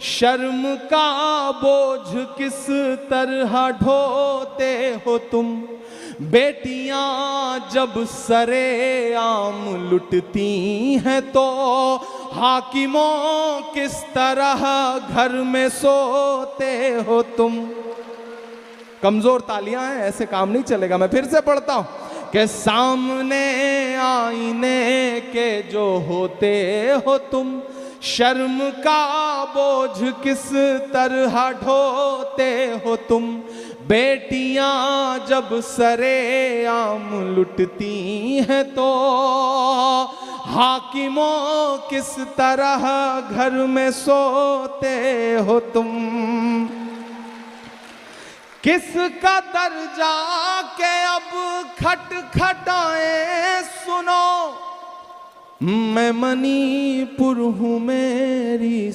शर्म का बोझ किस तरह ढोते हो तुम। बेटियां जब सरेआम लुटती हैं तो हाकिमों किस तरह घर में सोते हो तुम। कमजोर तालियां हैं, ऐसे काम नहीं चलेगा। मैं फिर से पढ़ता हूं कि सामने आईने के जो होते हो तुम, शर्म का बोझ किस तरह ढोते हो तुम। बेटियां जब सरेआम लुटती हैं तो हाकिमों किस तरह घर में सोते हो तुम। किसका दर्जा के अब खटखटाए सुनो, मैं मणिपुर हूँ मेरी